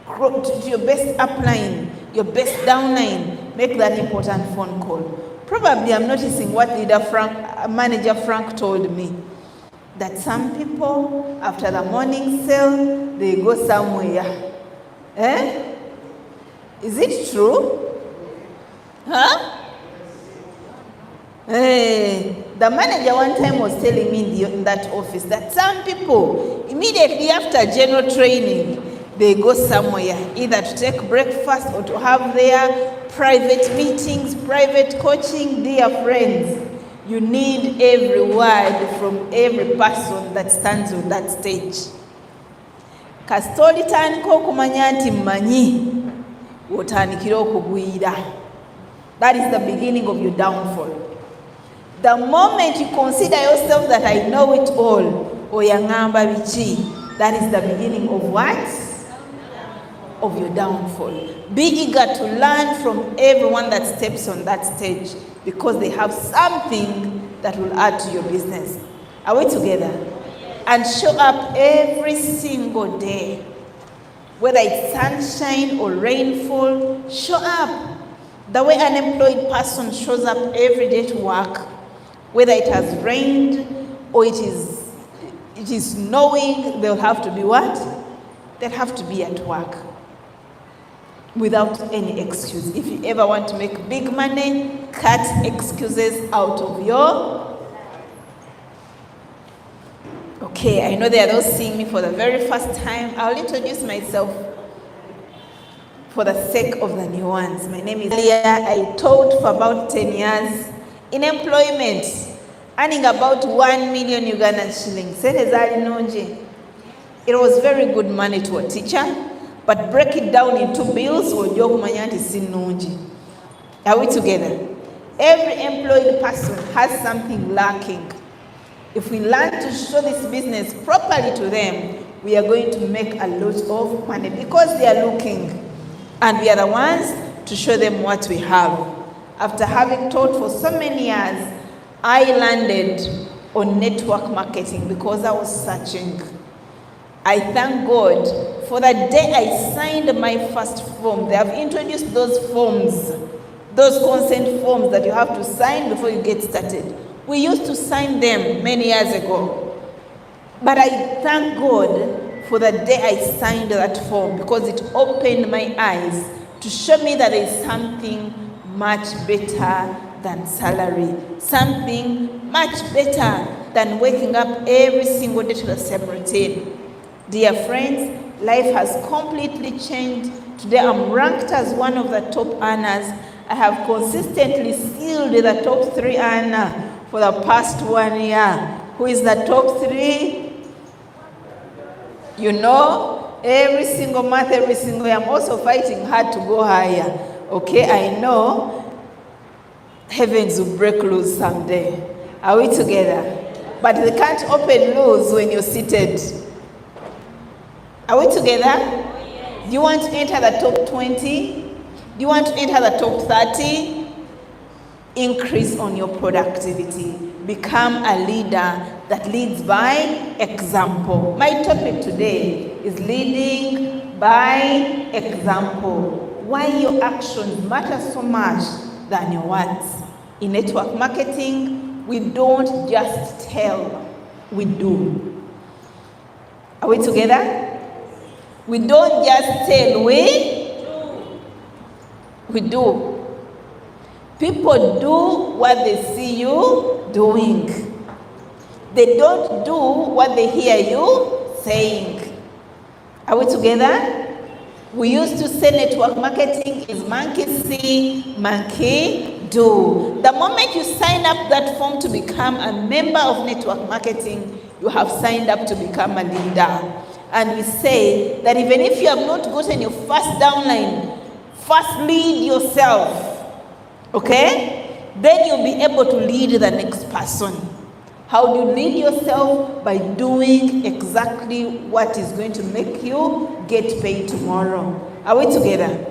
to your best upline, your best downline, make that important phone call. Probably I'm noticing what manager Frank told me, that some people, after the morning sale, they go somewhere. Is it true? Huh? The manager one time was telling me in that office that some people, immediately after general training, they go somewhere, either to take breakfast or to have their private meetings, private coaching. Dear friends, you need every word from every person that stands on that stage. Kasitoli tandika okumanya nti mmanyi, otandikira okugwira. That is the beginning of your downfall. The moment you consider yourself that I know it all, oyangamba biki, that is the beginning of what? Of your downfall. Be eager to learn from everyone that steps on that stage, because they have something that will add to your business. Are we together? And show up every single day. Whether it's sunshine or rainfall, show up. The way an employed person shows up every day to work, whether it has rained or it is snowing, they'll have to be what? They'll have to be at work without any excuse. If you ever want to make big money, cut excuses out of your... Okay, I know there are those seeing me for the very first time. I'll introduce myself for the sake of the new ones. My name is Leah. I taught for about 10 years in employment, earning about 1 million Ugandan shillings. It was very good money to a teacher, but break it down into bills or jokumanyanti sinunji. Are we together? Every employed person has something lacking. If we learn to show this business properly to them, we are going to make a lot of money, because they are looking, and we are the ones to show them what we have. After having taught for so many years, I landed on network marketing because I was searching. I thank God for the day I signed my first form. They have introduced those forms, those consent forms that you have to sign before you get started. We used to sign them many years ago. But I thank God for the day I signed that form, because it opened my eyes to show me that there is something much better than salary, something much better than waking up every single day to the same routine. Dear friends, life has completely changed. Today I'm ranked as one of the top earners. I have consistently sealed the top 3 earner for the past 1 year. Who is the top 3? You know, every single month, every single year, I'm also fighting hard to go higher. Okay, I know heavens will break loose someday. Are we together? But they can't open loose when you're seated. Are we together? Do you want to enter the top 20? Do you want to enter the top 30? Increase on your productivity. Become a leader that leads by example. My topic today is leading by example. Why your actions matter so much than your words. In network marketing, we don't just tell, we do. Are we together? We don't just tell, we do. People do what they see you doing. They don't do what they hear you saying. Are we together? We used to say network marketing is monkey see, monkey do. The moment you sign up that form to become a member of network marketing, you have signed up to become a leader. And we say that even if you have not gotten your first downline, first lead yourself. Okay? Then you'll be able to lead the next person. How do you lead yourself? By doing exactly what is going to make you get paid tomorrow. Are we together?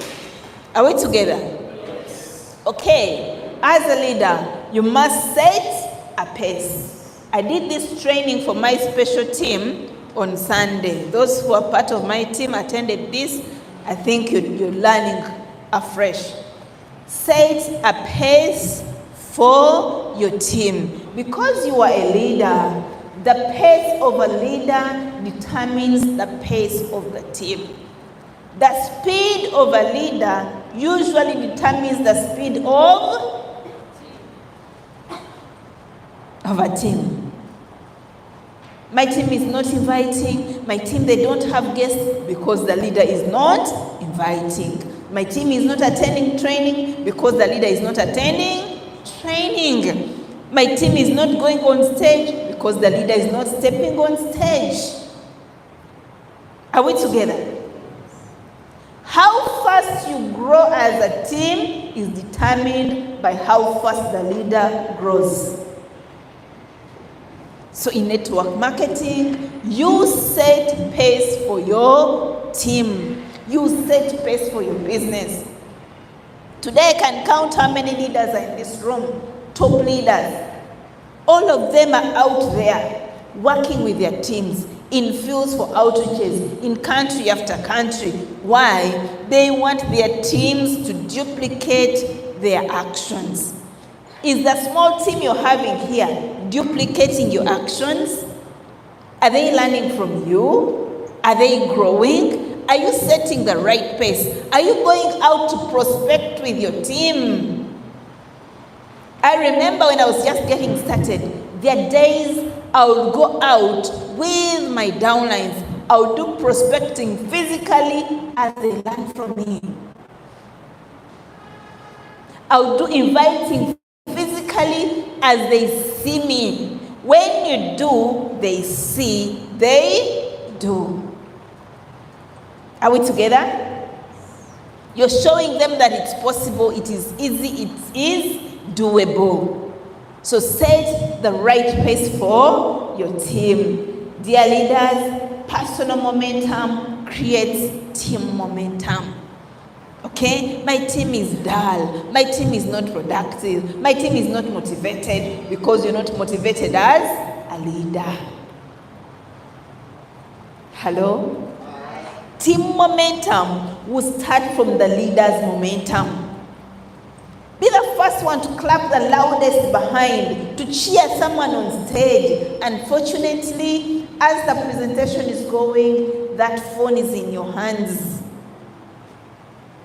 Are we together? Yes. Okay. As a leader, you must set a pace. I did this training for my special team on Sunday. Those who are part of my team attended this I think you're learning afresh. Set a pace for your team. Because you are a leader, the pace of a leader determines the pace of the team. The speed of a leader usually determines the speed of a team. My team is not inviting. My team, they don't have guests because the leader is not inviting. My team is not attending training because the leader is not attending training. My team is not going on stage because the leader is not stepping on stage. Are we together? How fast you grow as a team is determined by how fast the leader grows. So in network marketing, you set pace for your team. You set pace for your business. Today I can count how many leaders are in this room. Top leaders. All of them are out there working with their teams in fields for outreaches, in country after country. Why? They want their teams to duplicate their actions. Is the small team you're having here duplicating your actions? Are they learning from you? Are they growing? Are you setting the right pace? Are you going out to prospect with your team? I remember when I was just getting started, there are days I would go out with my downlines. I would do prospecting physically as they learn from me. I would do inviting physically as they see me. When you do, they see, they do. Are we together? You're showing them that it's possible, it is easy, it is doable. So set the right pace for your team. Dear leaders, personal momentum creates team momentum. Okay? My team is dull. My team is not productive. My team is not motivated because you're not motivated as a leader. Hello? Team momentum will start from the leader's momentum. Be the first one to clap the loudest behind, to cheer someone on stage. Unfortunately, as the presentation is going, that phone is in your hands.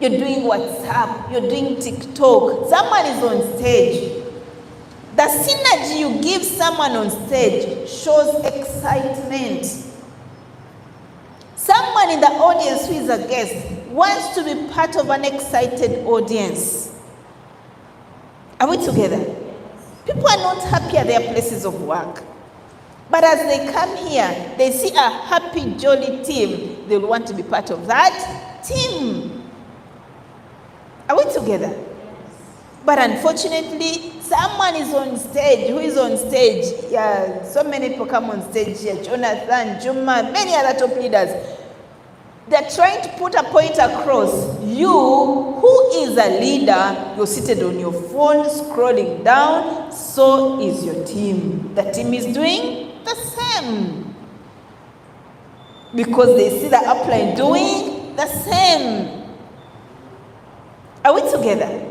You're doing WhatsApp, you're doing TikTok, someone is on stage. The synergy you give someone on stage shows excitement. Someone in the audience who is a guest wants to be part of an excited audience. Are we together? People are not happy at their places of work. But as they come here, they see a happy, jolly team. They'll want to be part of that team. Are we together? But unfortunately, someone is on stage. Who is on stage? Yeah, so many people come on stage here. Jonathan, Juma, many other top leaders. They're trying to put a point across. You, who is a leader, you're seated on your phone, scrolling down. So is your team. The team is doing the same. Because they see the upline doing the same. Are we together?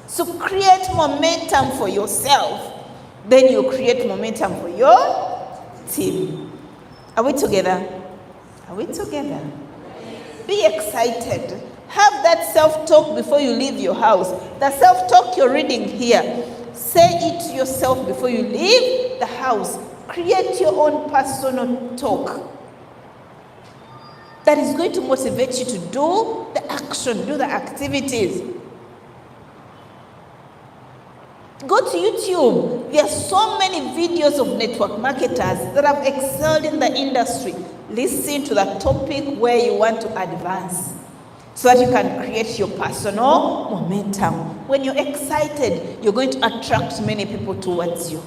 So create momentum for yourself. Then you create momentum for your team. Are we together? Are we together? Be excited. Have that self-talk before you leave your house. The self-talk you're reading here, say it to yourself before you leave the house. Create your own personal talk that is going to motivate you to do the action, do the activities. Go to YouTube. There are so many videos of network marketers that have excelled in the industry. Listen to the topic where you want to advance so that you can create your personal momentum. When you're excited, you're going to attract many people towards you.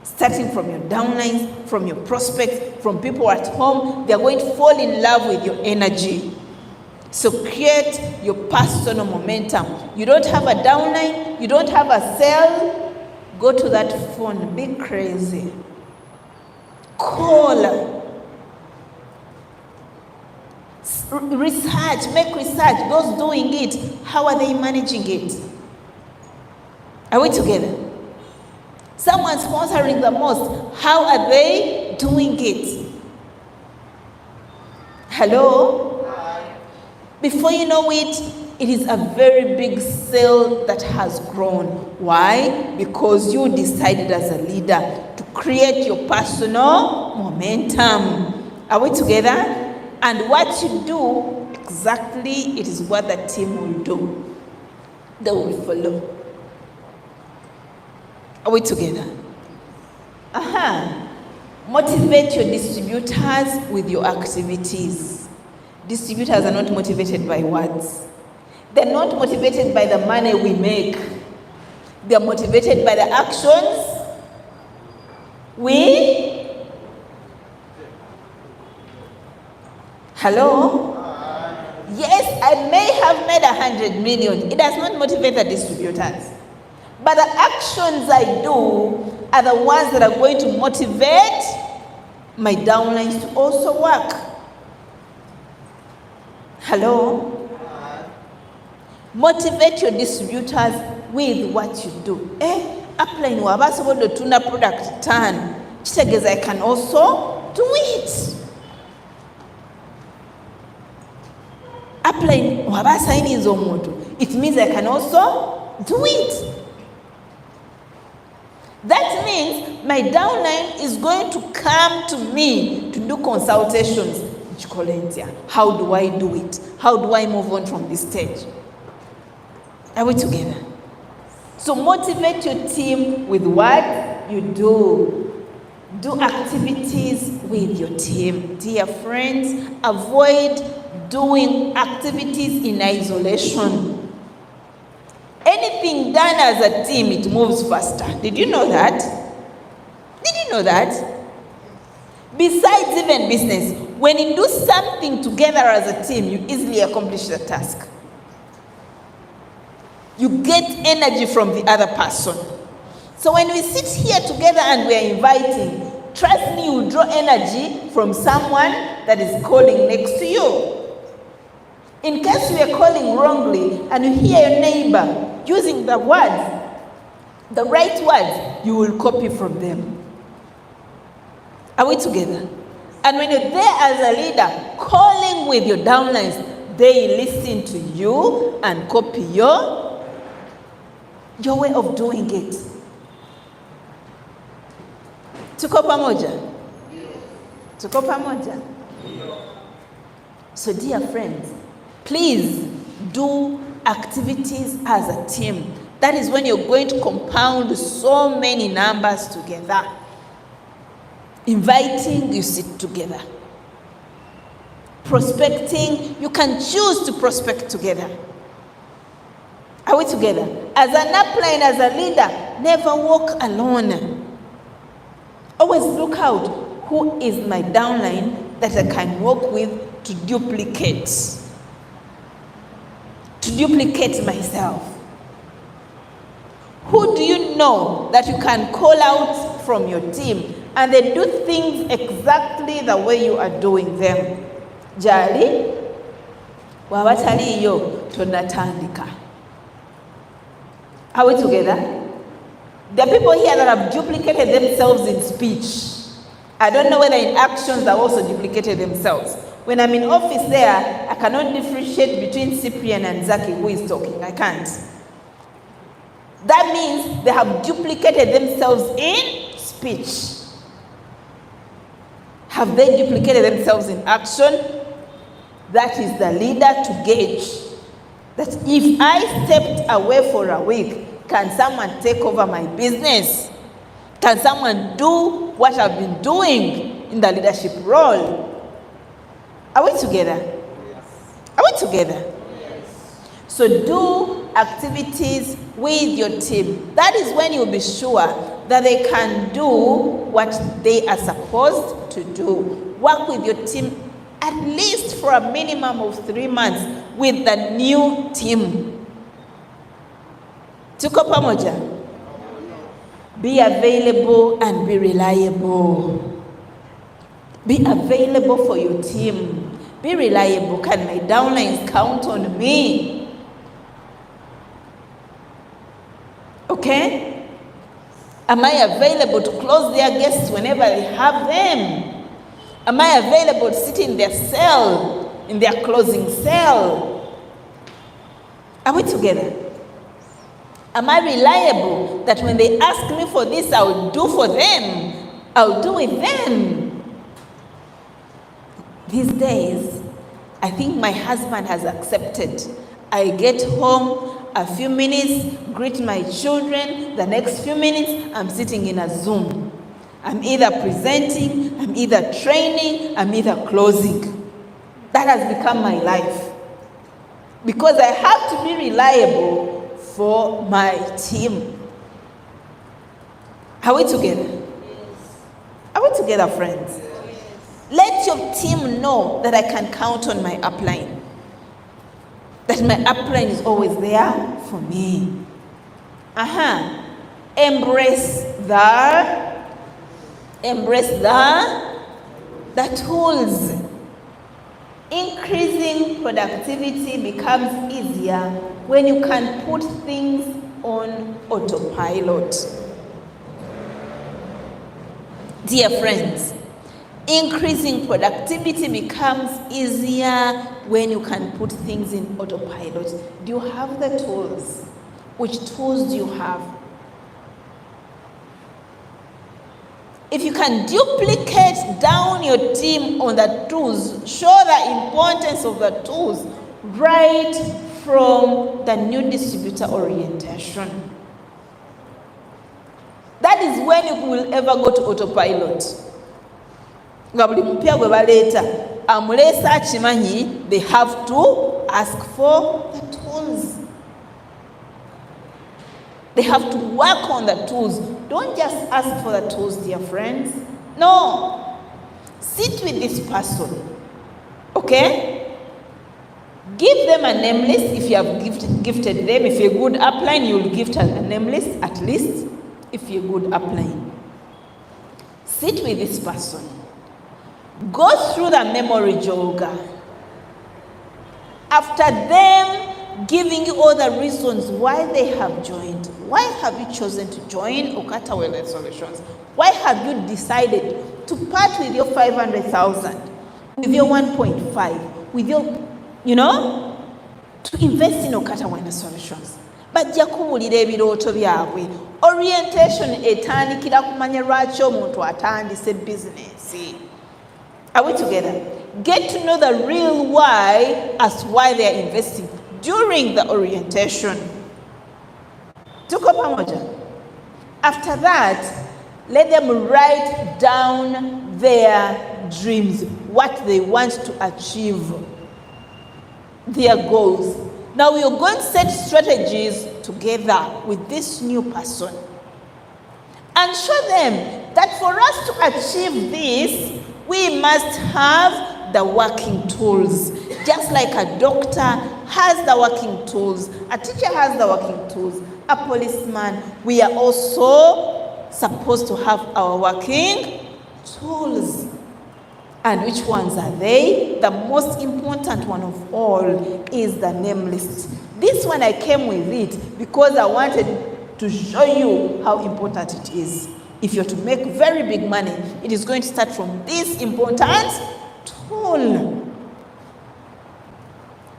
Starting from your downlines, from your prospects, from people at home, they're going to fall in love with your energy. So create your personal momentum. You don't have a downline, you don't have a sale, go to that phone, be crazy. Call. Research, make research. Those doing it, how are they managing it? Are we together? Someone sponsoring the most, how are they doing it? Hello? Before you know it, it is a very big sale that has grown. Why? Because you decided as a leader to create your personal momentum. Are we together? And what you do, exactly, it is what the team will do. They will follow. Are we together? Motivate your distributors with your activities. Distributors are not motivated by words. They're not motivated by the money we make. They're motivated by the actions we... Hello? Yes, I may have made 100 million. It does not motivate the distributors. But the actions I do are the ones that are going to motivate my downlines to also work. Hello? Motivate your distributors with what you do. Upline wabasobola tuna product turn. Kitegeeza I can also do it. Upline wabasayiniza omuntu. It means I can also do it. That means my downline is going to come to me to do consultations. How do I do it? How do I move on from this stage? Are we together? So motivate your team with what you do. Do activities with your team. Dear friends, avoid doing activities in isolation. Anything done as a team, it moves faster. Did you know that? Did you know that? Besides even business, when you do something together as a team, you easily accomplish the task. You get energy from the other person. So when we sit here together and we are inviting, trust me, you draw energy from someone that is calling next to you. In case you are calling wrongly and you hear your neighbor using the words, the right words, you will copy from them. Are we together? And when you're there as a leader, calling with your downlines, they listen to you and copy your way of doing it. Tuko pamoja? Tuko pamoja? So dear friends, please do activities as a team. That is when you're going to compound so many numbers together. Inviting, you sit together. Prospecting, you can choose to prospect together. Are we together? As an upline, as a leader, never walk alone. Always look out, who is my downline that I can work with to duplicate? To duplicate myself. Who do you know that you can call out from your team and they do things exactly the way you are doing them? Jali, wabataliyo tonatandika. Are we together? There are people here that have duplicated themselves in speech. I don't know whether in actions they also duplicated themselves. When I'm in office there, I cannot differentiate between Cyprian and Zaki who is talking. I can't. That means they have duplicated themselves in speech. Have they duplicated themselves in action? That is the leader to gauge that if I stepped away for a week, can someone take over my business? Can someone do what I've been doing in the leadership role? Are we together? Are we together? So do activities with your team. That is when you'll be sure that they can do what they are supposed to do. Work with your team at least for a minimum of 3 months with the new team. Tuko pamoja? Be available and be reliable. Be available for your team. Be reliable. Can my downlines count on me? Okay? Am I available to close their guests whenever they have them? Am I available to sit in their cell, in their closing cell? Are we together? Am I reliable that when they ask me for this, I'll do for them? I'll do with them. These days, I think my husband has accepted. I get home a few minutes, greet my children. The next few minutes, I'm sitting in a Zoom. I'm either presenting, I'm either training, I'm either closing. That has become my life. Because I have to be reliable for my team. Are we together? Yes. Are we together, friends? Yes. Let your team know that I can count on my upline. That my upline is always there for me. Embrace the tools. Increasing productivity becomes easier when you can put things on autopilot. Dear friends, increasing productivity becomes easier when you can put things in autopilot. Do you have the tools? Which tools do you have? If you can duplicate down your team on the tools, show the importance of the tools right from the new distributor orientation. That is when you will ever go to autopilot. They have to ask for the tools. They have to work on the tools. Don't just ask for the tools, dear friends. No. Sit with this person. Okay? Give them a name list if you have gifted them. If you're a good upline, you'll gift a name list at least. If you're a good upline. Sit with this person. Go through the memory jogger. After them giving you all the reasons why they have joined, why have you chosen to join Okata Wellness Solutions? Why have you decided to part with your 500,000, with your 1.5, with your, to invest in Okata Wellness Solutions? Bajja kubulira ebirooto byabwe. Orientation etandikira kumanya lwaki omuntu atandise bizinesi. Are we together? Get to know the real why as why they are investing during the orientation. Tuko pamoja? After that, let them write down their dreams, what they want to achieve, their goals. Now we are going to set strategies together with this new person and show them that for us to achieve this, we must have the working tools. Just like a doctor has the working tools, a teacher has the working tools, a policeman, we are also supposed to have our working tools. And which ones are they? The most important one of all is the name list. This one I came with it because I wanted to show you how important it is. If you're to make very big money, it is going to start from this important tool.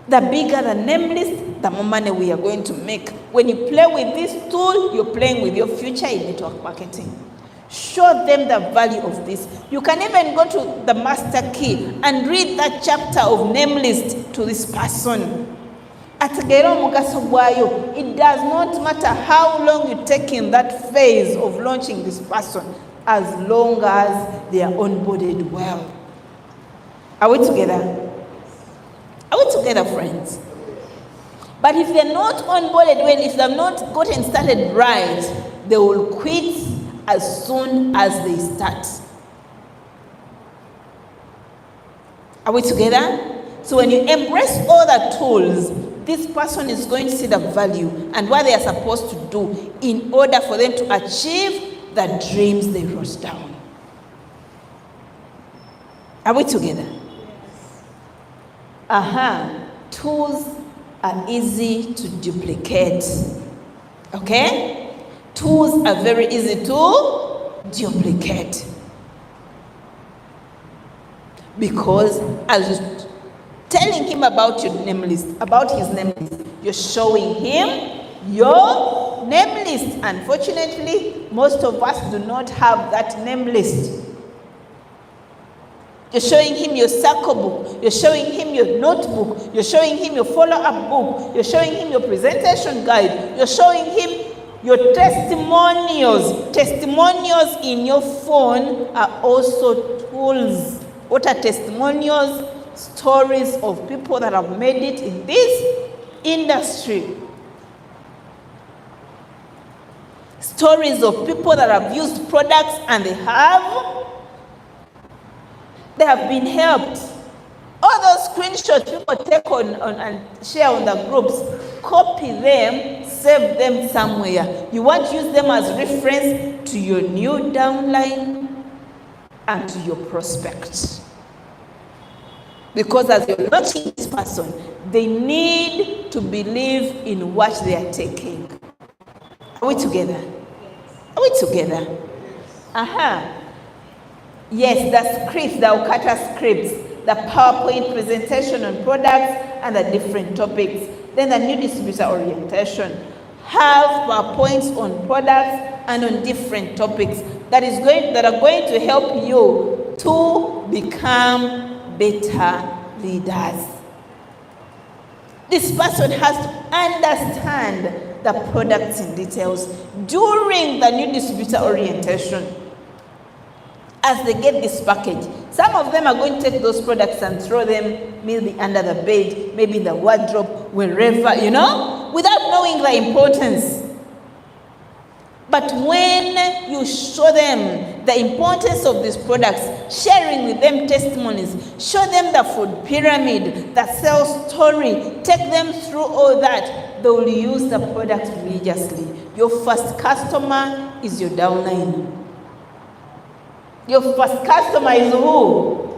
The bigger the name list, the more money we are going to make. When you play with this tool, you're playing with your future in network marketing. Show them the value of this. You can even go to the master key and read that chapter of name list to this person. It does not matter how long you take in that phase of launching this person, as long as they are onboarded well. Are we together? Are we together, friends? But if they're not onboarded well, if they've not gotten started right, they will quit as soon as they start. Are we together? So when you embrace all the tools, this person is going to see the value and what they are supposed to do in order for them to achieve the dreams they wrote down. Are we together? Tools are easy to duplicate. Okay? Tools are very easy to duplicate. Because as you're telling him about your name list, about his name list, you're showing him your name list. Unfortunately, most of us do not have that name list. You're showing him your circle book. You're showing him your notebook. You're showing him your follow-up book. You're showing him your presentation guide. You're showing him your testimonials. Testimonials in your phone are also tools. What are testimonials? Stories of people that have made it in this industry. Stories of people that have used products and they have been helped. All those screenshots people take on and share on the groups, copy them, save them somewhere. You want to use them as reference to your new downline and to your prospect. Because as you're launching this person, they need to believe in what they are taking. Are we together? Are we together? Yes, the scripts, the Okata scripts, the PowerPoint presentation on products and the different topics. Then the new distributor orientation. Have PowerPoints on products and on different topics that are going to help you to become better leaders. This person has to understand the products in details during the new distributor orientation. As they get this package, some of them are going to take those products and throw them maybe under the bed, maybe in the wardrobe, wherever, without knowing the importance. But when you show them the importance of these products, sharing with them testimonies, show them the food pyramid, the sales story, take them through all that, they will use the product religiously. Your first customer is your downline. Your first customer is who?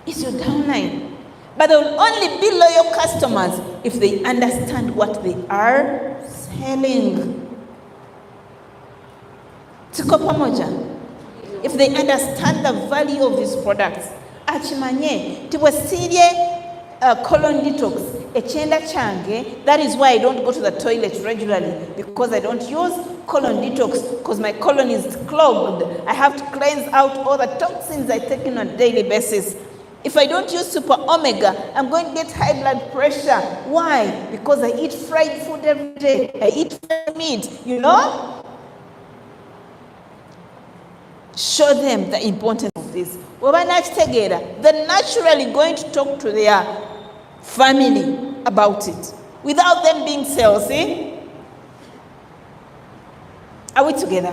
It's your downline. But they will only be loyal customers if they understand what they are selling. Tuko pamoja? If they understand the value of these products. Achimanye, tiwasirie colon detox. Echenda change, that is why I don't go to the toilet regularly, because I don't use colon detox, because my colon is clogged. I have to cleanse out all the toxins I take in on a daily basis. If I don't use Super Omega, I'm going to get high blood pressure. Why? Because I eat fried food every day. I eat fried meat, Show them the importance of this. They're naturally going to talk to their family about it without them being salesy. Are we together?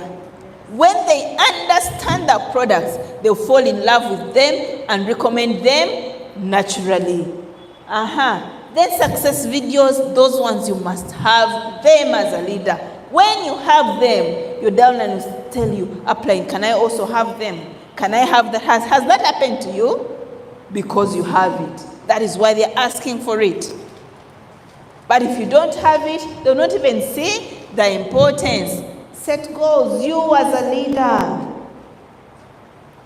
When they understand the products, they'll fall in love with them and recommend them naturally. Then success videos, those ones you must have them as a leader. When you have them, your downline will tell you, applying, can I also have them? Can I have that? Has that happened to you? Because you have it. That is why they're asking for it. But if you don't have it, they'll not even see the importance. Set goals. You as a leader.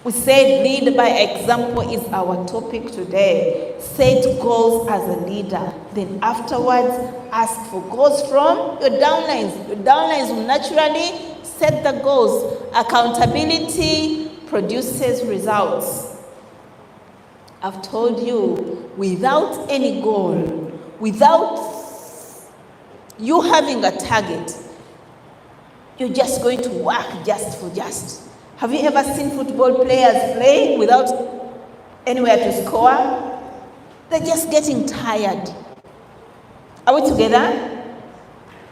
We said lead by example is our topic today. Set goals as a leader. Then afterwards, ask for goals from your downlines. Your downlines will naturally set the goals. Accountability produces results. I've told you, without any goal, without you having a target, you're just going to work just for just. Have you ever seen football players play without anywhere to score? They're just getting tired. Are we together?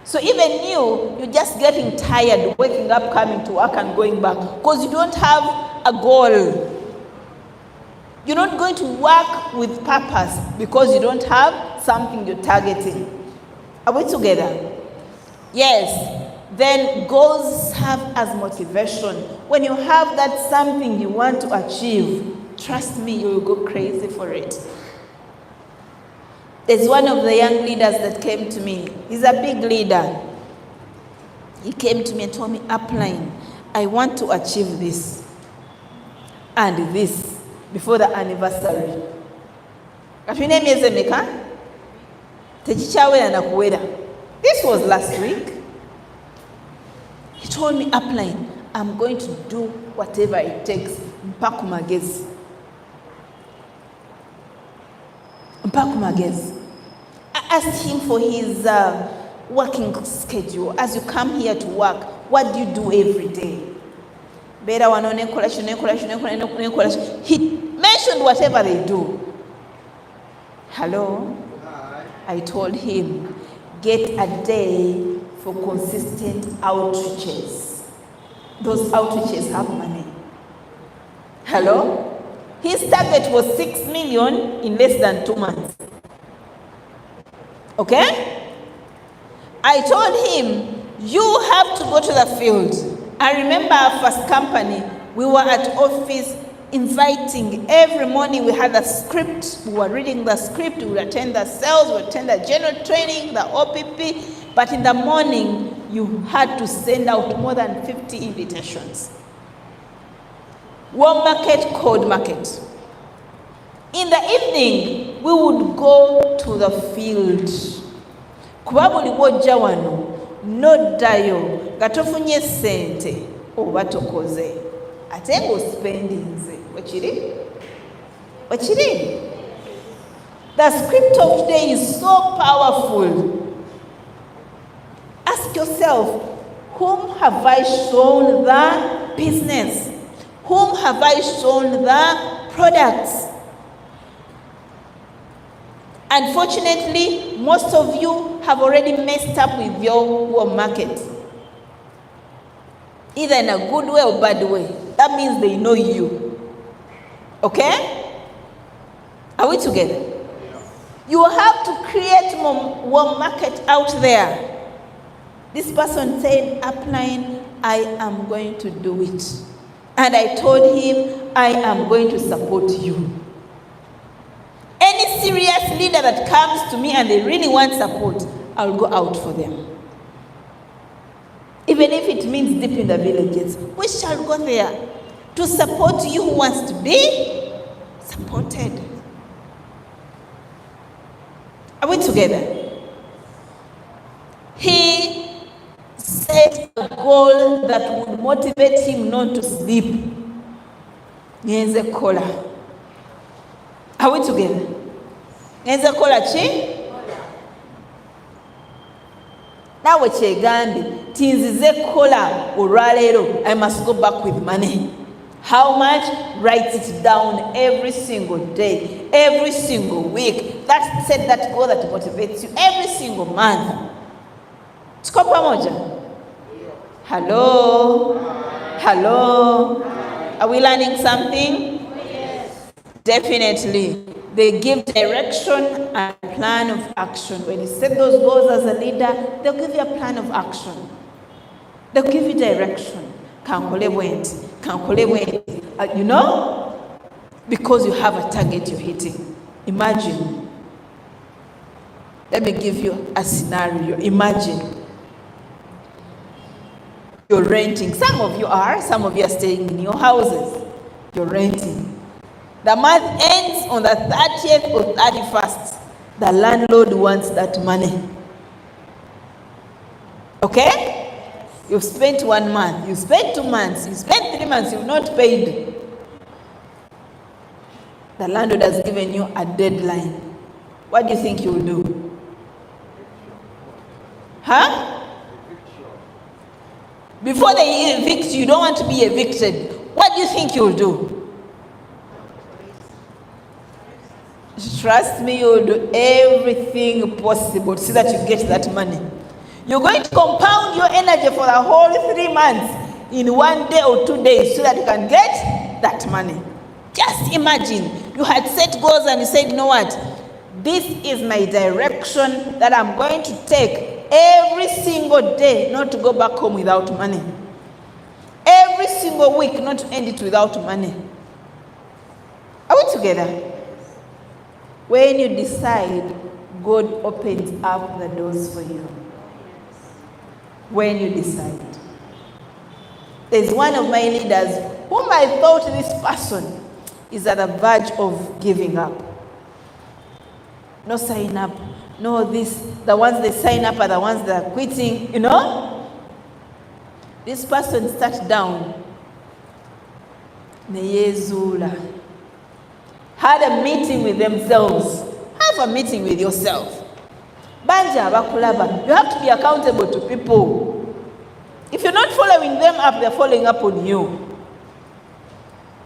So even you're just getting tired, waking up, coming to work and going back, because you don't have a goal. You're not going to work with purpose because you don't have something you're targeting. Are we together? Yes. Then goals serve as motivation. When you have that something you want to achieve, trust me, you will go crazy for it. There's one of the young leaders that came to me. He's a big leader. He came to me and told me, Upline, I want to achieve this and this before the anniversary. This was last week. He told me, Upline, I'm going to do whatever it takes. Mpakumagezi. I asked him for his working schedule. As you come here to work, what do you do every day? He mentioned whatever they do. Hello? Hi. I told him, get a day for consistent outreaches. Those outreaches have money. Hello? His target was 6 million in less than 2 months. Okay? I told him, you have to go to the field. I remember our first company, we were at office inviting. Every morning we had a script. We were reading the script. We would attend the sales, we would attend the general training, the OPP. But in the morning, you had to send out more than 50 invitations. Warm market, cold market. In the evening, we would go to the field. Kubabuli wojja wano, noddayo, gatofunye sente, oba tokoze. Ate ng'ospendinze. Wachiri? The script of today is so powerful. Ask yourself, whom have I shown the business? Whom have I shown the products? Unfortunately, most of you have already messed up with your home market. Either in a good way or bad way. That means they know you. Okay? Are we together? Yeah. You have to create more market out there. This person said, Upline, I am going to do it. And I told him, I am going to support you. Any serious leader that comes to me and they really want support, I'll go out for them. Even if it means deep in the villages, we shall go there to support you who wants to be supported. Are we together? He set a goal that would motivate him not to sleep. Ngenze kola. Are we together? Ngenze kola chi? Nawe kyegambe tinzize kola olwaleero, I must go back with money. How much? Write it down every single day, every single week. That set that goal that motivates you every single month. Tuko pamoja? Hello? Hello? Are we learning something? Yes. Definitely. They give direction and a plan of action. When you set those goals as a leader, they'll give you a plan of action. They'll give you direction. You know? Because you have a target you're hitting. Imagine. Let me give you a scenario. Imagine. You're renting. Some of you are staying in your houses. You're renting. The month ends on the 30th or 31st. The landlord wants that money. Okay? You've spent 1 month. You spent 2 months. You spent 3 months. You've not paid. The landlord has given you a deadline. What do you think you'll do? Huh? Before they evict you, you don't want to be evicted. What do you think you'll do? Trust me, you'll do everything possible to see that you get that money. You're going to compound your energy for the whole 3 months in 1 day or 2 days so that you can get that money. Just imagine, you had set goals and you said, you know what? This is my direction that I'm going to take every single day, not to go back home without money. Every single week, not to end it without money. Are we together? When you decide, God opens up the doors for you when you decide. There's one of my leaders whom I thought this person is at the verge of giving up. No sign up, no this. The ones they sign up are the ones that are quitting, you know. This person sat down, Neyezula, had a meeting with themselves. Have a meeting with yourself. Banja bakulaba. You have to be accountable to people. If you're not following them up, they're following up on you.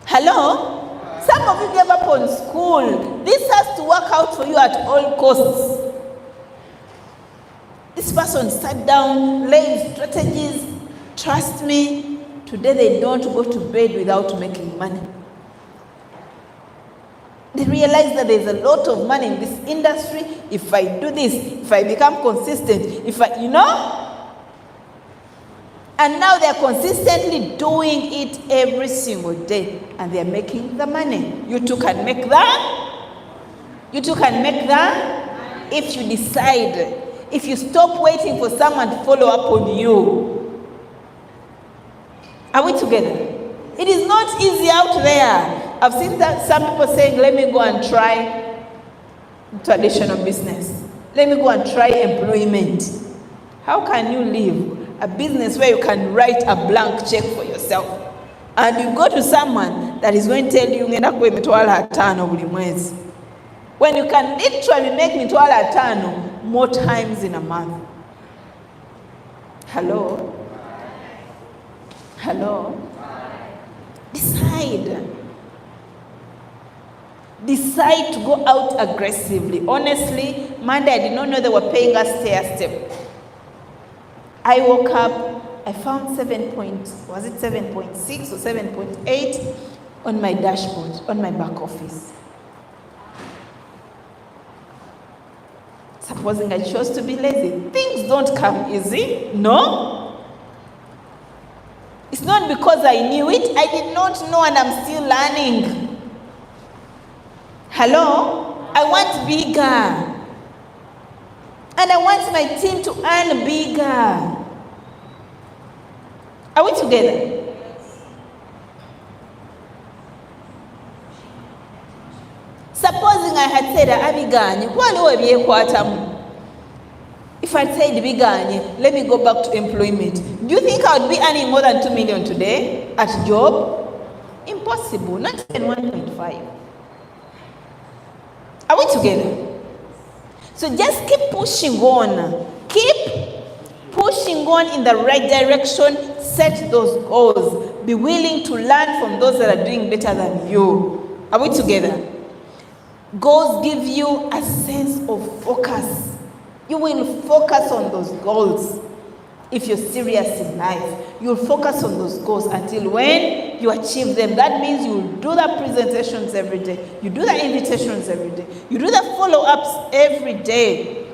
Hello? Some of you gave up on school. This has to work out for you at all costs. This person sat down, laid strategies. Trust me, today they don't go to bed without making money. They realize that there's a lot of money in this industry. If I do this, if I become consistent, and now they're consistently doing it every single day, and they're making the money. You too can make that. You too can make that if you decide. If you stop waiting for someone to follow up on you. Are we together? It is not easy out there. I've seen that some people saying, let me go and try traditional business. Let me go and try employment. How can you live a business where you can write a blank check for yourself, and you go to someone that is going to tell you when you can literally make mitwala tano more times in a month? Hello? Decide to go out aggressively. Honestly, Monday I did not know they were paying us stair-step. I woke up, I found 7.6 or 7.8 on my dashboard, on my back office. Supposing I chose to be lazy, things don't come easy, no? It's not because I knew it, I did not know, and I'm still learning. Hello? I want bigger. And I want my team to earn bigger. Are we together? Supposing I had said, if I said, let me go back to employment, do you think I would be earning more than 2 million today at job? Impossible, not even 1.5. Are we together? So just keep pushing on. Keep pushing on in the right direction. Set those goals. Be willing to learn from those that are doing better than you. Are we together? Goals give you a sense of focus. You will focus on those goals. If you're serious in life, you'll focus on those goals until when you achieve them. That means you'll do the presentations every day. You do the invitations every day. You do the follow-ups every day.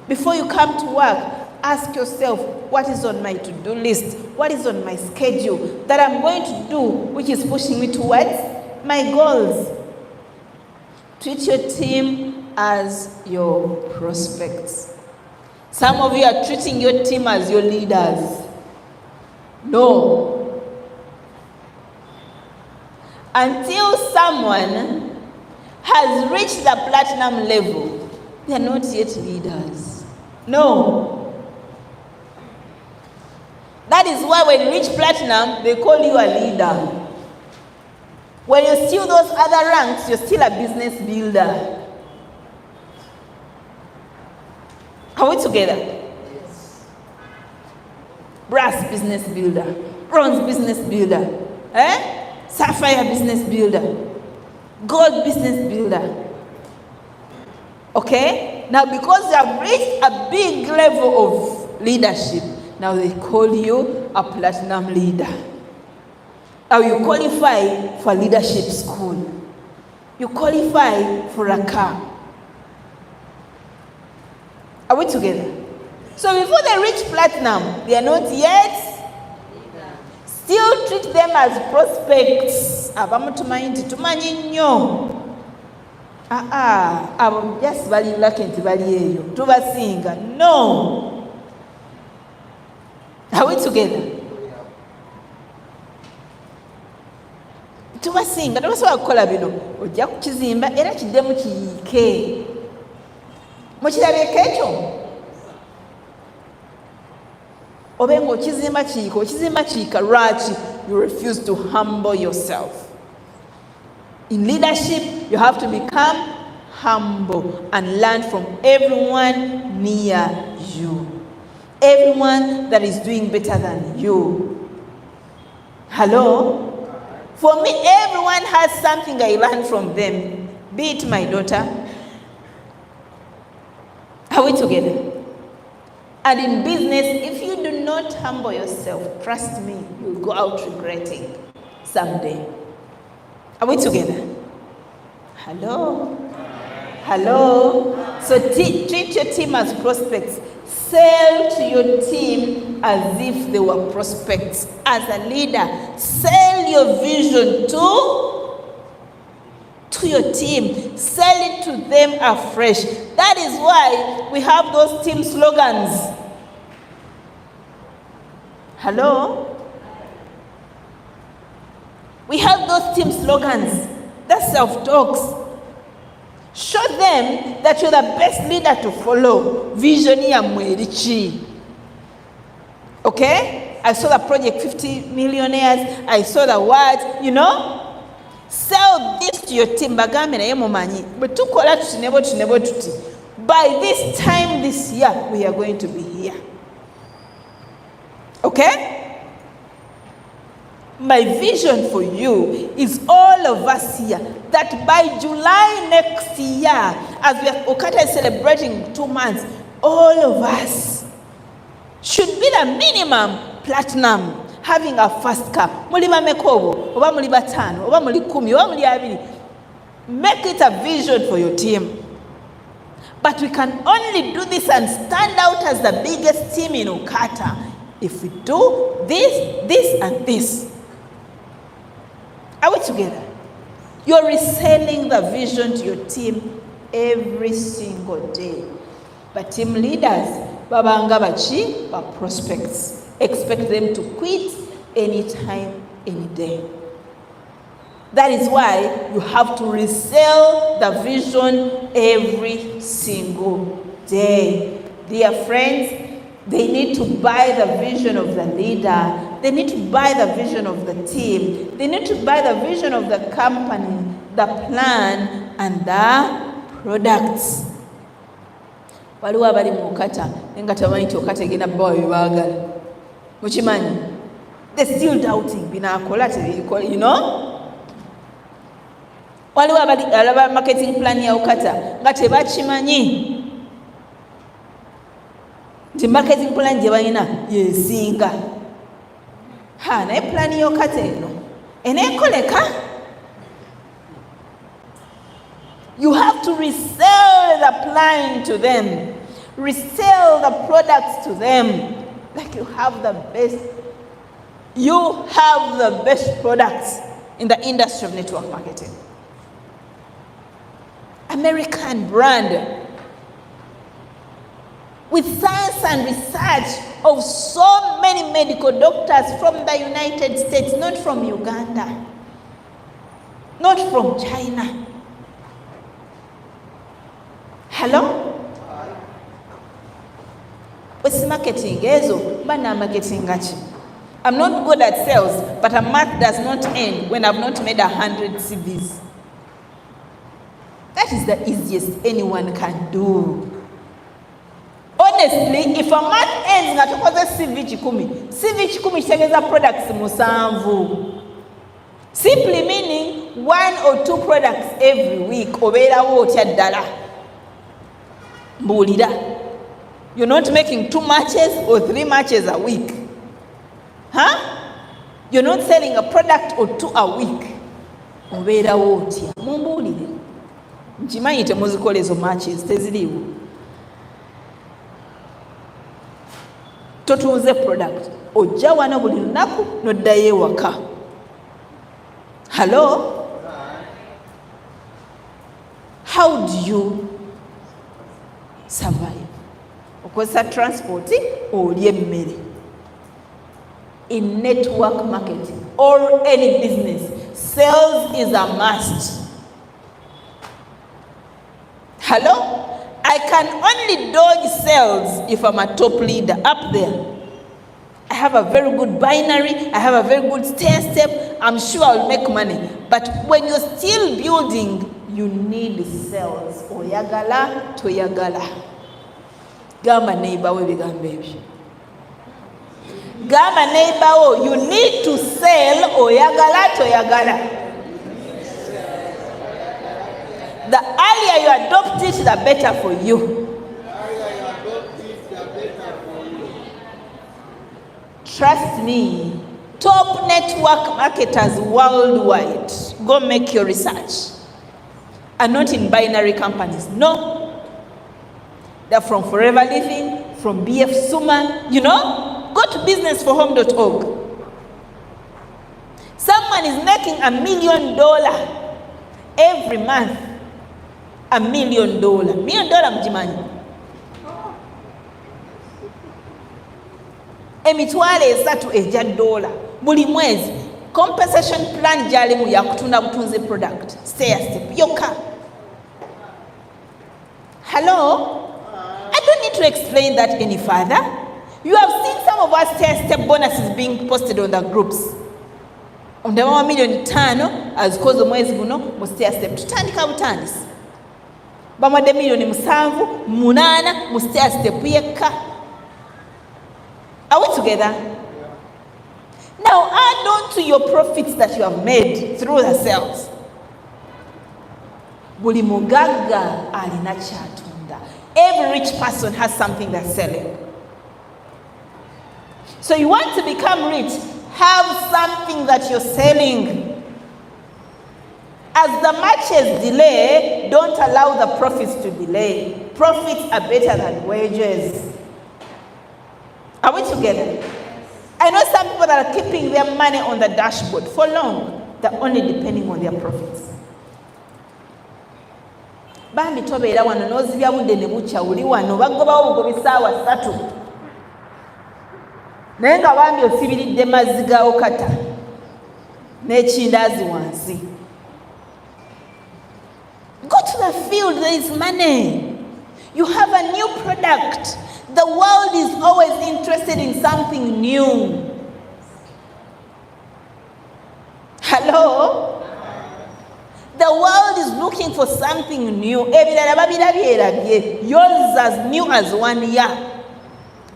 Before you come to work, ask yourself, what is on my to-do list? What is on my schedule that I'm going to do, which is pushing me towards my goals? Treat your team as your prospects. Some of you are treating your team as your leaders. No. Until someone has reached the platinum level, they are not yet leaders. No. That is why when you reach platinum, they call you a leader. When you're still those other ranks, you're still a business builder. Are we together? Yes. Brass business builder, bronze business builder, sapphire business builder, gold business builder. Okay? Now because you have reached a big level of leadership, now they call you a platinum leader. Now you qualify for leadership school. You qualify for a car. Are we together? So before they reach platinum, they are not yet. Still treat them as prospects. abo just bali lucky nti bali eyo tubasinga. No. Are we together? Tubasinga tubasobola kukola bino. Ojja kukizimba era kiddemu kiyiike. Mukirabeko ekyo? Obenga okizimba kiyiika lwaki? You refuse to humble yourself. In leadership, you have to become humble and learn from everyone near you. Everyone that is doing better than you. Hello? For me, everyone has something I learn from them. Be it my daughter. Are we together? And in business, if you do not humble yourself, trust me, you'll go out regretting someday. Are we together? Hello? Hello? So treat your team as prospects. Sell to your team as if they were prospects. As a leader, sell your vision to your team. Sell it to them afresh. That is why we have those team slogans. Hello? We have those team slogans. That's self-talks. Show them that you're the best leader to follow. Vision ya mwerichi. Okay? I saw the project 50 millionaires. I saw the words, you know? Sell this to your team. Bagambe na yemo manyi. But tukola tutinebo tuti. By this time this year, we are going to be here. Okay? My vision for you is all of us here, that by July next year, as Okata is celebrating 2 months, all of us should be the minimum platinum, having a first car. Muliba mekobo, oba muliba tano, oba muli kumi, oba muli abiri. Make it a vision for your team. But we can only do this and stand out as the biggest team in Okata if we do this, and this. Are we together? You're reselling the vision to your team every single day. But team leaders, babanga bachi, ba prospects. Expect them to quit anytime, any day. That is why you have to resell the vision every single day. Dear friends, they need to buy the vision of the leader. They need to buy the vision of the team. They need to buy the vision of the company, the plan, and the products. Waliwo abali mu Okata nenga tamanyi nti Okata egenda bbawa byebaagala. Mukimanyi? They're still doubting. Binaakola tebikola, you know? Waliwo abali alaba marketing plan ya Okata nga tebakimanyi. Nti marketing plan gye balina yesinga. Naye plan y'Okata eno eneekoleka. You have to resell the plan to them. Resell the products to them. Like you have the best. You have the best products in the industry of network marketing. American brand. With science and research of so many medical doctors from the United States, not from Uganda, not from China. Hello? What's marketing? I'm not good at sales, but a month does not end when I've not made 100 CVs. That is the easiest anyone can do. Honestly, if a month ends nga tukoze CV kikumi kitegeeza products musanvu. Simply meaning 1 or 2 products every week. Obeerawo otya ddala. Mbuulira. You're not making 2 matches or 3 matches a week. You're not selling a product or 2 a week. Obeerawo otya. Mumbuulire. Nkimanyi temuzikola ezo matches teziriiwo. Totunze product. Ojja wano buli lunaku n'oddayo ewaka. Hello? How do you survive? Okozesa transport olye emmere. In network marketing or any business, sales is a must. Hello? I can only dodge sales if I'm a top leader up there. I have a very good binary, I have a very good stair step, I'm sure I'll make money. But when you're still building, you need sales. Oyagala toyagala. Gamba neighbor we bigambo ebyo. Gamba neighbor wo, you need to sell oyagala toyagala. The earlier you adopt it, the better for you. Trust me, top network marketers worldwide, go make your research, are not in binary companies. No. They're from Forever Living, from BF Suma, you know. Go to businessforhome.org. Someone is making $1 million every month. $1 million. $1 million mjimanyi. Emitwalo 3 ejja $. Buli mwezi. Compensation plan jalimu ya kutunda butunzi product. Stair step. Yoka. Hello? I don't need to explain that any further. You have seen some of our stair step bonuses being posted on the groups. On the $1 million as cause omwezi guno mu stair step. Tutandika butandisi. Bamadde $7 million mu stair step yekka. Are we together? Now add on to your profits that you have made through the sales. Buli mugagga alina kyatunda. Every rich person has something they're selling. So you want to become rich, have something that you're selling. As the matches delay, don't allow the profits to delay. Profits are better than wages. Are we together? I know some people that are keeping their money on the dashboard for long. They're only depending on their profits. Bambi tobeera wano n'ozibya budde ne bukya uli wano bagobawo bugobi ssaawa 3 naye nga bambi osibiridde mazzi ga okata n'ekindaazi wansi. Go to the field, there is money. You have a new product. The world is always interested in something new. Hello? The world is looking for something new. Yours as new as 1 year.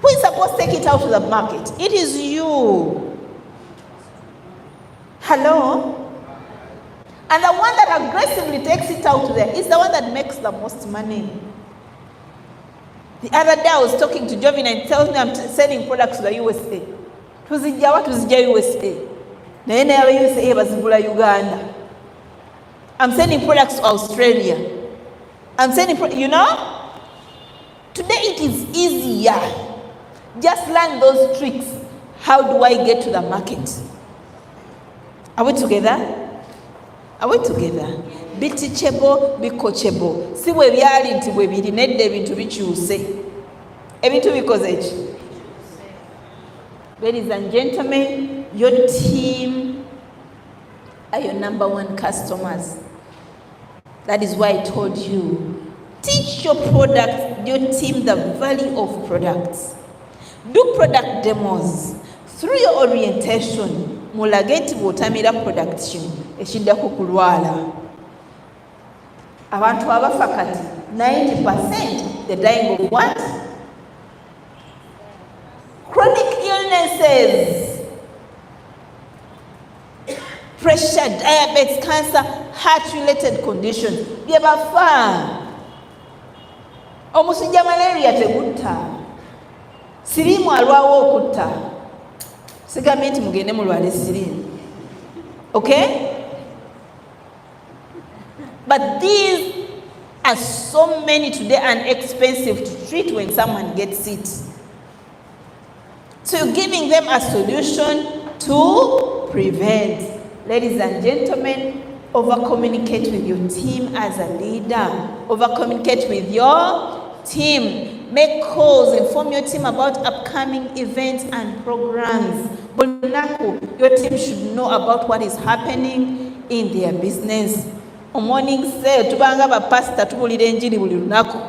Who is supposed to take it out to the market? It is you. Hello? And the one that aggressively takes it out there is the one that makes the most money. The other day I was talking to Jovin and tells me I'm selling products to the USA. Tuzijja USA. Naye naye USA bazigula Uganda. I'm sending products to Australia. I'm sending, you know? Today it is easier. Just learn those tricks. How do I get to the market? Are we together? Are we together? Be teachable, be coachable. Si bwe byali nti bwe biri nedda ebintu bikyuse. Ebintu bikoze ki? Ladies and gentlemen, your team are your number 1 customers. That is why I told you, teach your product, your team the value of products. Do product demos. Through your orientation, mulage nti bw'otamira production ekiddako kulwala. Abantu abafa kati 90% they're dying of what? Chronic illnesses. Pressure, diabetes, cancer, heart-related conditions. Byebafa. Omusujja malaria tegutta. Sirimu alwawo okutta. Sigambye nti mugende mulwale sirimu. Okay? But these are so many today and expensive to treat when someone gets it. So you're giving them a solution to prevent. Ladies and gentlemen, Over-communicate with your team as a leader. Over-communicate with your team. Make calls, inform your team about upcoming events and programs. Your team should know about what is happening in their business. On morning sale, tubanga ba pastor tubulira enjiri buli lunaku.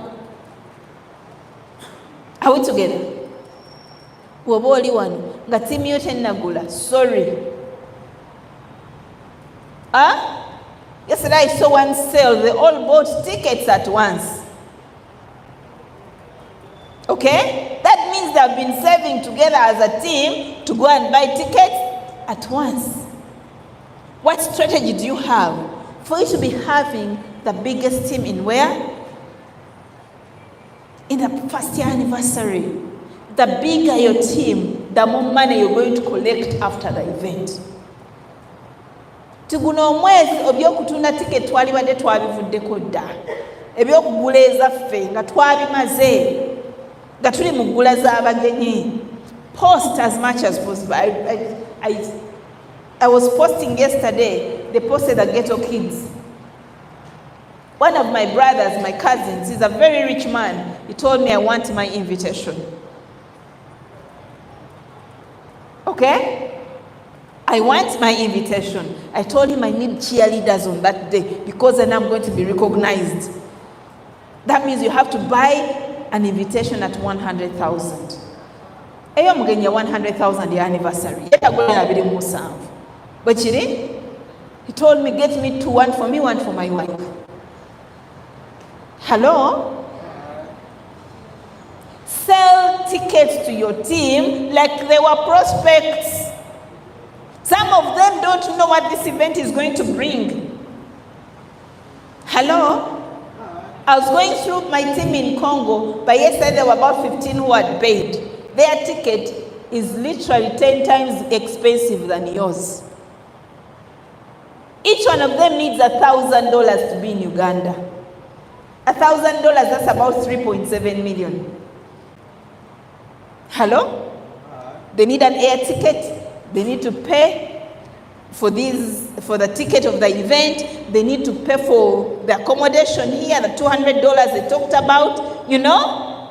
Are we together? Woba oli wano nga team yo tennagula, sorry. Yesterday I saw one sale, they all bought tickets at once. Okay? That means they have been saving together as a team to go and buy tickets at once. What strategy do you have for you to be having the biggest team in where? In the first year anniversary. The bigger your team, the more money you're going to collect after the event. Tiguno omwezi obyokutunda ticket twalibadde twabivuddeko dda. Ebyokugula ezaffe nga twabimaze. Nga tuli mu ggula z'abagenyi. Post as much as possible. I was posting yesterday. They posted the Ghetto Kids. One of my brothers, my cousins, he's a very rich man. He told me, I want my invitation. Okay? I want my invitation. I told him I need cheerleaders on that day because then I'm going to be recognized. That means you have to buy an invitation at 100,000. Eyo mugenya 100,000 ya anniversary. Yetagula 27. But he told me, get me two, one for me, one for my wife. Hello? Sell tickets to your team like they were prospects. Some of them don't know what this event is going to bring. Hello? I was going through my team in Congo, but yesterday there were about 15 who had paid. Their ticket is literally 10 times expensive than yours. Each one of them needs $1,000 to be in Uganda. $1,000, that's about 3.7 million. Hello? They need an air ticket. They need to pay for the ticket of the event. They need to pay for the accommodation here, the $200 they talked about, you know?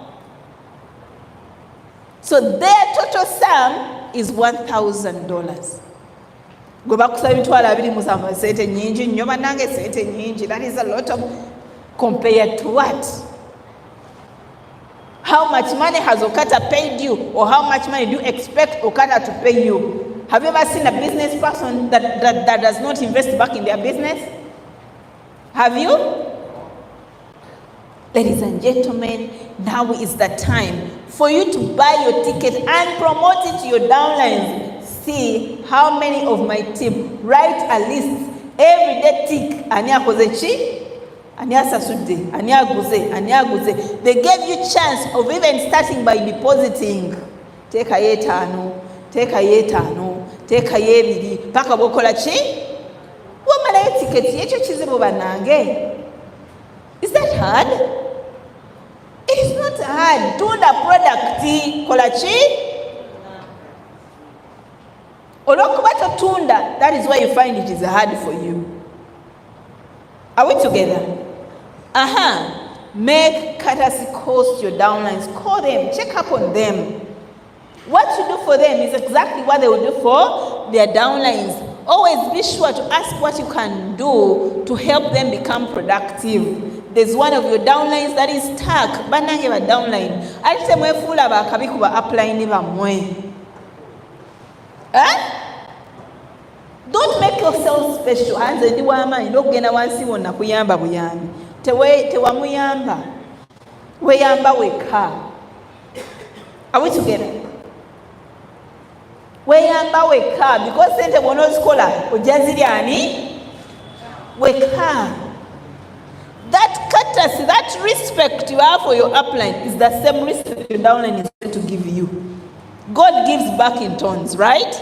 So their total sum is $1,000. Go back to that is a lot of, compared to what? How much money has Okata paid you, or how much money do you expect Okata to pay you? Have you ever seen a business person that does not invest back in their business? Have you? Ladies and gentlemen, now is the time for you to buy your ticket and promote it to your downlines. See how many of my team, write a list, every day tick, ani akoze chi, ani asasude, ani aguze, ani aguze. They gave you chance of even starting by depositing. Take a yetano, take a yetano, take a yebiri, paka bokola chi. Wamala ticket yecho chizibu banange. Is that hard? It is not hard. Do the product kolachi. Tunda, that is why you find it is hard for you. Are we together? Make courtesy calls to your downlines. Call them, check up on them. What you do for them is exactly what they will do for their downlines. Always be sure to ask what you can do to help them become productive. There's one of your downlines that is stuck. Banange ba downline. Alite mwefula ba kabiku ba upline ba mwe. Don't make yourself special. Anze ndi wama ndogena wansi wonna kuyamba buyambi. Tewa muyamba. Weyamba weka. Are we together? Weyamba weka because sente bonozikola ojaziri ani weka. That courtesy, that respect you have for your upline is the same respect your downline is going to give you. God gives back in tons, right?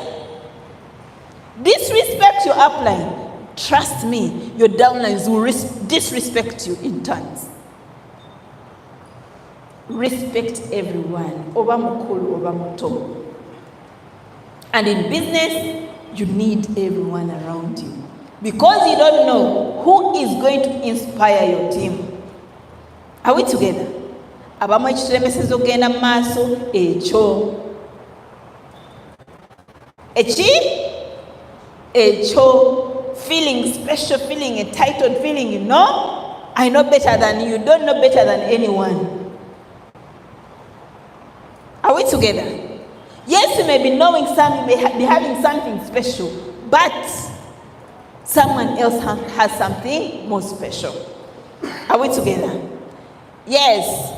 Disrespect your upline. Trust me, your downlines will disrespect you in tons. Respect everyone. Oba mukulu, oba muto. And in business, you need everyone around you. Because you don't know who is going to inspire your team. Are we together? Abamu ekitulemeseza okugenda mu maaso ekyo. Ekyo, feeling special, feeling entitled, feeling, you know, I know better than you, don't know better than anyone. Are we together? Yes, you may be knowing something, you may be having something special, but someone else has something more special. Are we together? Yes.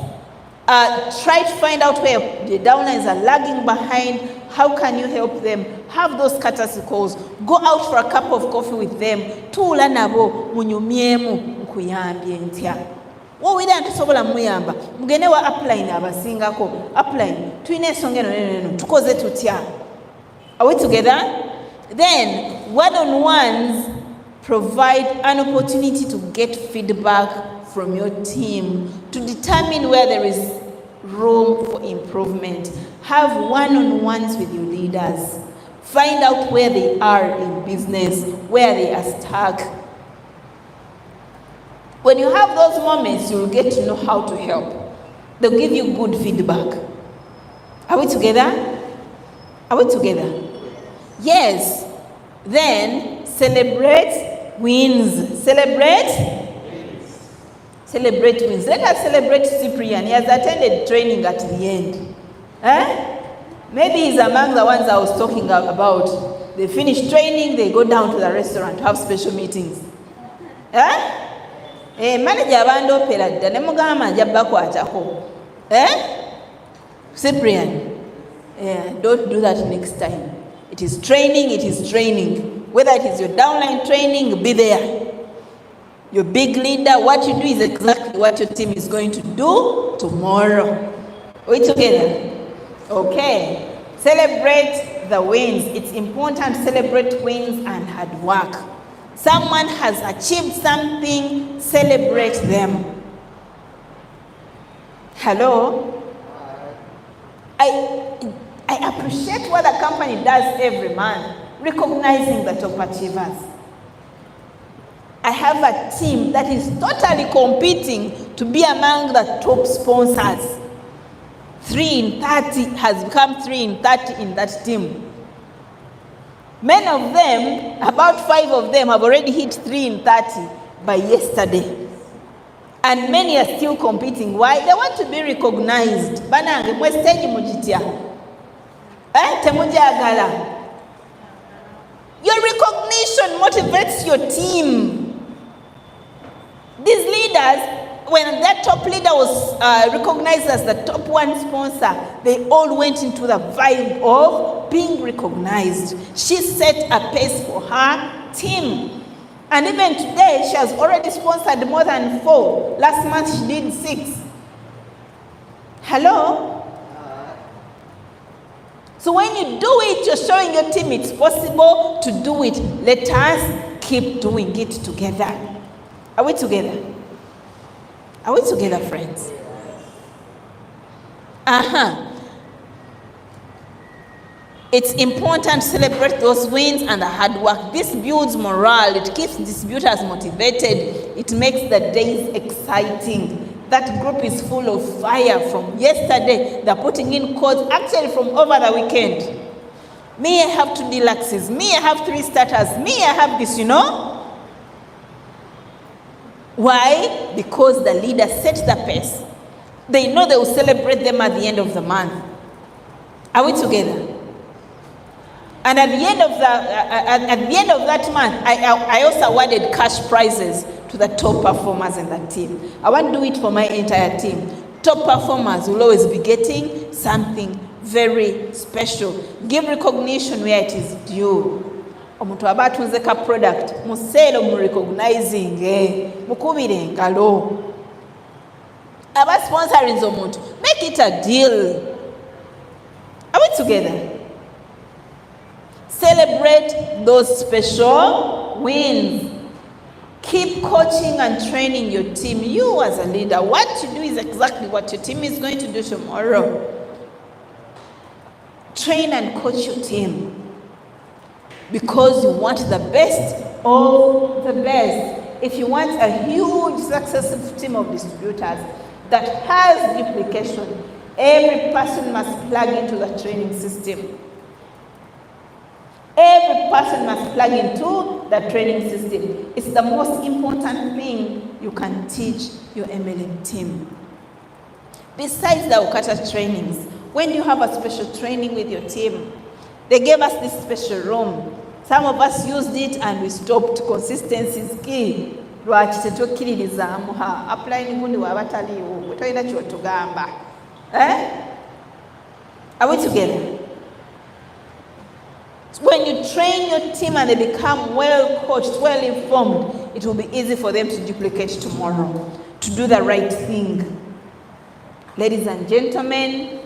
Try to find out where the downlines are lagging behind. How can you help them? Have those courtesy calls. Go out for a cup of coffee with them. Tuula nabo munyumyemu nkuyambye ntya. Wowira ntusobola muyamba. Mugende wa upline abasingako. Upline. Tuyina ensonga eno tukoze tutya. Are we together? Then, one-on-ones provide an opportunity to get feedback from your team to determine where there is room for improvement. Have one-on-ones with your leaders. Find out where they are in business, where they are stuck. When you have those moments, you'll get to know how to help. They'll give you good feedback. Are we together? Are we together? Yes. Then celebrate wins. Celebrate wins. Let us celebrate Cyprian. He has attended training at the end. Maybe he's among the ones I was talking about. They finish training, they go down to the restaurant to have special meetings. Manager abando peladda ne mugamba njabba kwatako. Cyprian. Don't do that next time. It is training. Whether it is your downline training, be there. Your big leader, what you do is exactly what your team is going to do tomorrow. Are we together? Okay. Celebrate the wins. It's important to celebrate wins and hard work. Someone has achieved something, celebrate them. Hello? I appreciate what the company does every month, recognizing the top achievers. I have a team that is totally competing to be among the top sponsors. 3 in 30 has become 3 in 30 in that team. Many of them, about 5 of them, have already hit 3 in 30 by yesterday. And many are still competing. Why? They want to be recognized. Banange, mwe stage mujitya. Temujagala. Your recognition motivates your team. These leaders, when that top leader was recognized as the top 1 sponsor, they all went into the vibe of being recognized. She set a pace for her team. And even today, she has already sponsored more than 4. Last month, she did 6. Hello? So when you do it, you're showing your team it's possible to do it. Let us keep doing it together. Are we together? Are we together, friends? It's important to celebrate those wins and the hard work. This builds morale. It keeps distributors motivated. It makes the days exciting. That group is full of fire from yesterday. They're putting in codes actually from over the weekend. Me, I have 2 deluxes. Me, I have 3 starters. Me, I have this, you know. Why? Because the leader set the pace. They know they will celebrate them at the end of the month. Are we together? And at the end of that month, I also awarded cash prizes to the top performers in the team. I want to do it for my entire team. Top performers will always be getting something very special. Give recognition where it is due. Omuntu abatunze ka product muselo mu recognizing mukubire engalo aba sponsoring omuntu, make it a deal. Are we together? Celebrate those special wins. Keep coaching and training your team. You as a leader, what you do is exactly what your team is going to do tomorrow. Train and coach your team because you want the best of the best. If you want a huge successful team of distributors that has duplication, every person must plug into the training system. Every person must plug into the training system. It's the most important thing you can teach your MLM team. Besides the Okata trainings, when do you have a special training with your team? They gave us this special room. Some of us used it and we stopped. Consistency is key. Lwaki tetukkiririzaamu applying gundi wabataliwo gwe tolina kyotugamba. Are we together? When you train your team and they become well coached, well informed, it will be easy for them to duplicate tomorrow, to do the right thing. Ladies and gentlemen,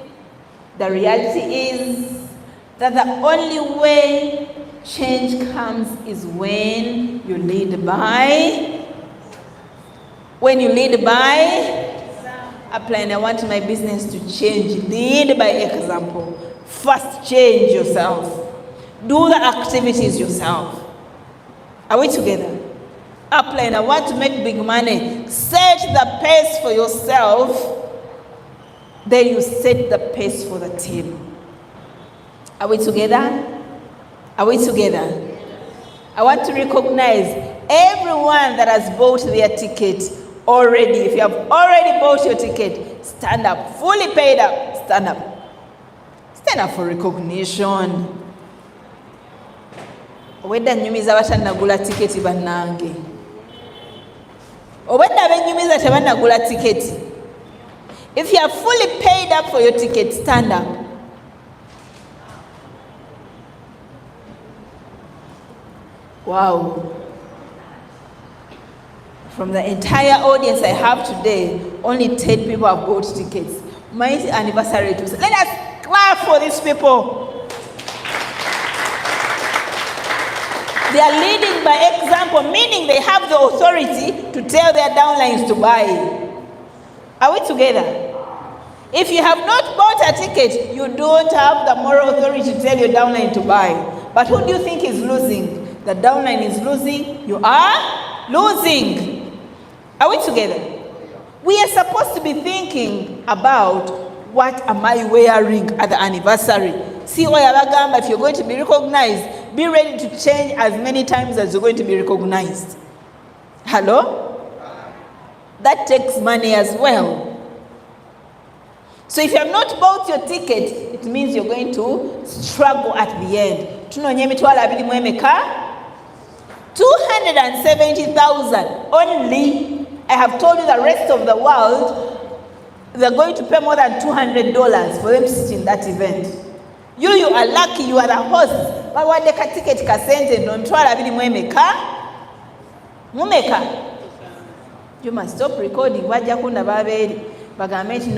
the reality is that the only way change comes is when you lead by. When you lead by applying, I want my business to change. Lead by example. First, change yourself. Do the activities yourself. Are we together? Applying, I want to make big money. Set the pace for yourself. Then you set the pace for the team. Are we together? Are we together? I want to recognize everyone that has bought their ticket already. If you have already bought your ticket, stand up. Fully paid up, stand up. Stand up for recognition. Obwedda nnyumiza batannagula tiketi bannange. Obwedda bennyumiza tebannagula tiketi. If you are fully paid up for your ticket, stand up. Wow. From the entire audience I have today, only 10 people have bought tickets. My anniversary too. Let us clap for these people. They are leading by example, meaning they have the authority to tell their downlines to buy. Are we together? If you have not bought a ticket, you don't have the moral authority to tell your downline to buy. But who do you think is losing? The downline is losing. You are losing. Are we together? We are supposed to be thinking about what am I wearing at the anniversary. See, if you're going to be recognized, be ready to change as many times as you're going to be recognized. Hello? That takes money as well. So if you have not bought your ticket, it means you're going to struggle at the end. Tunonye emitwalo 270,000 only. I have told you the rest of the world, they're going to pay more than $200 for them to sit in that event. You are lucky, you are the host. But what the ticket kasente don't try Mumeka. You must stop recording. Wajja kunda babeli. Bagamenti